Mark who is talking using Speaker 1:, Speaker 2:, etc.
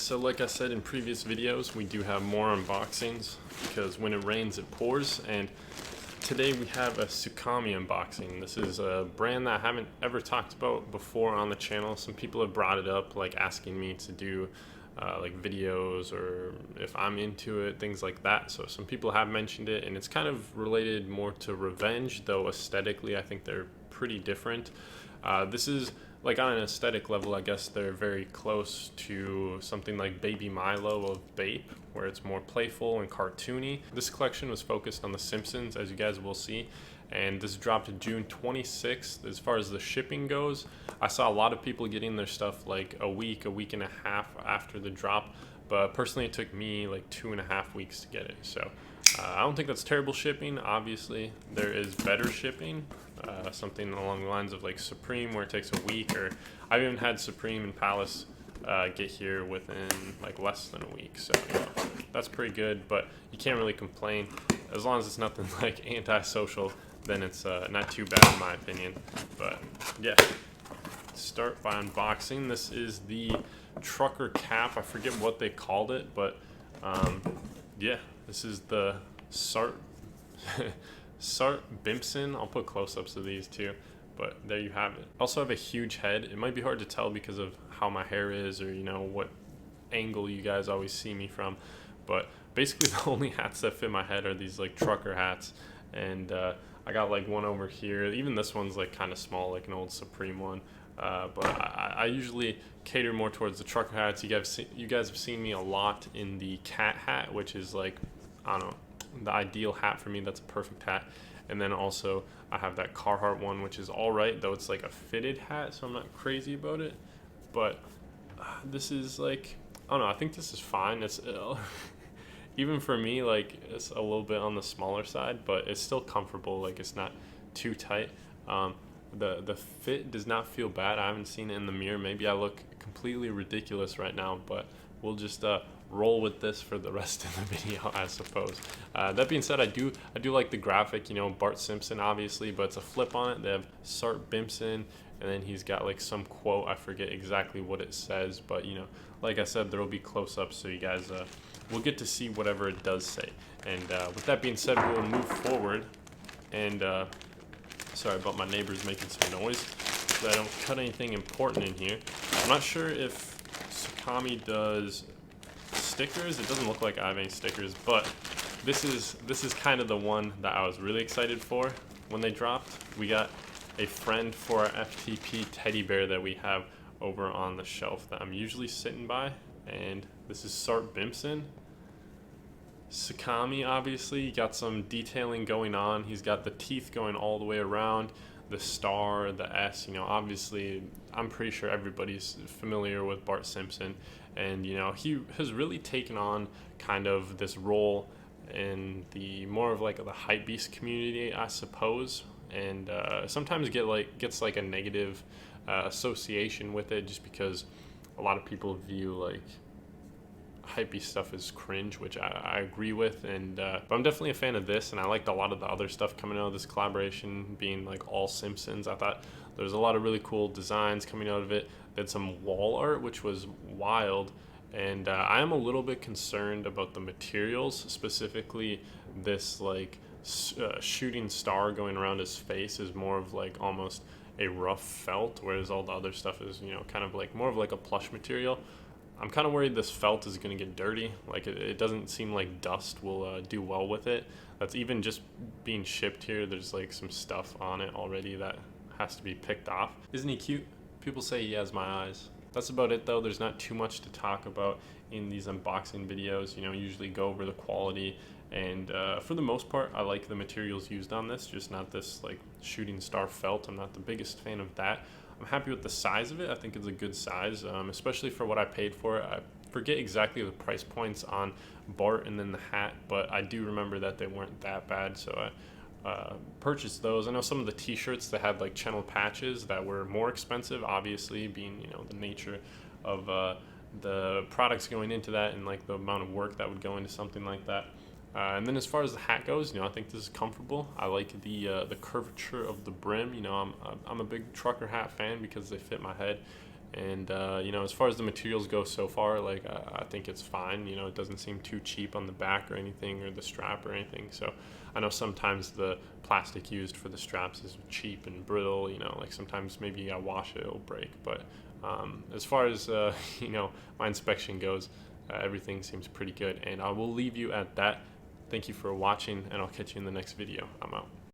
Speaker 1: So like I said in previous videos, we do have more unboxings because when it rains it pours, and today we have a Sukamii unboxing. This is a brand that I haven't ever talked about before on the channel. Some people have brought it up, like asking me to do like videos or if I'm into it, things like that. So some people have mentioned it, and it's kind of related more to revenge, though aesthetically I think they're pretty different. This is like on an aesthetic level, I guess they're very close to something like Baby Milo of Bape, where it's more playful and cartoony. This collection was focused on the Simpsons, as you guys will see, and this dropped June 26th. As far as the shipping goes, I saw a lot of people getting their stuff like a week and a half after the drop, but personally it took me like 2.5 weeks to get it. So I don't think that's terrible shipping. Obviously there is better shipping, something along the lines of like Supreme, where it takes a week, or I've even had Supreme and Palace get here within like less than a week. So that's pretty good, but you can't really complain as long as it's nothing like antisocial. Then it's not too bad in my opinion. But yeah, start by unboxing. This is the trucker cap. I forget what they called it, but yeah, this is the Bart Simpson. I'll put close-ups of these too, but there you have it. I also have a huge head. It might be hard to tell because of how my hair is, or you know what angle you guys always see me from, but basically the only hats that fit my head are these like trucker hats, and I got like one over here. Even this one's like kind of small, like an old Supreme one. But I usually cater more towards the trucker hats. You guys have seen me a lot in the cat hat, which is like, I don't know, the ideal hat for me. That's a perfect hat. And then also I have that Carhartt one, which is all right, though it's like a fitted hat, so I'm not crazy about it. But this is like, I don't know, I think this is fine. It's even for me, like it's a little bit on the smaller side, but it's still comfortable. Like it's not too tight. The fit does not feel bad. I haven't seen it in the mirror. Maybe I look completely ridiculous right now, but we'll just roll with this for the rest of the video, I suppose. That being said, I do like the graphic, you know, Bart Simpson obviously, but it's a flip on it. They have Bart Simpson, and then he's got like some quote. I forget exactly what it says, but you know, like I said, there will be close-ups, so you guys will get to see whatever it does say. And with that being said, we'll move forward. And sorry about my neighbors making some noise, so I don't cut anything important in here. I'm not sure if Sukamii does stickers. It doesn't look like I have any stickers, but this is kind of the one that I was really excited for when they dropped. We got a friend for our FTP teddy bear that we have over on the shelf that I'm usually sitting by, and this is Bart Simpson. Sukamii, obviously, got some detailing going on. He's got the teeth going all the way around, the star, the S. You know, obviously, I'm pretty sure everybody's familiar with Bart Simpson, and you know, he has really taken on kind of this role in the more of like the hypebeast community, I suppose, and sometimes gets like a negative association with it, just because a lot of people view like hypey stuff is cringe, which I agree with, and but I'm definitely a fan of this, and I liked a lot of the other stuff coming out of this collaboration, being like all Simpsons. I thought there was a lot of really cool designs coming out of it. They had some wall art, which was wild, and I am a little bit concerned about the materials, specifically this like shooting star going around his face is more of like almost a rough felt, whereas all the other stuff is, you know, kind of like more of like a plush material. I'm kind of worried this felt is going to get dirty. Like it doesn't seem like dust will do well with it. That's even just being shipped here. There's like some stuff on it already that has to be picked off. Isn't he cute? People say he has my eyes. That's about it though. There's not too much to talk about in these unboxing videos. You know, usually go over the quality, and for the most part I like the materials used on this, just not this like shooting star felt. I'm not the biggest fan of that. I'm happy with the size of it. I think it's a good size, especially for what I paid for it. I forget exactly the price points on Bart and then the hat, but I do remember that they weren't that bad, so I purchased those. I know some of the t-shirts that had like channel patches that were more expensive, obviously, being, you know, the nature of the products going into that, and like the amount of work that would go into something like that. And then as far as the hat goes, you know, I think this is comfortable. I like the curvature of the brim. You know, I'm a big trucker hat fan because they fit my head, And as far as the materials go so far, like I think it's fine. It doesn't seem too cheap on the back or anything, or the strap or anything. So I know sometimes the plastic used for the straps is cheap and brittle. Like sometimes maybe you gotta wash it, it'll break. But as far as my inspection goes, everything seems pretty good. And I will leave you at that. Thank you for watching, and I'll catch you in the next video. I'm out.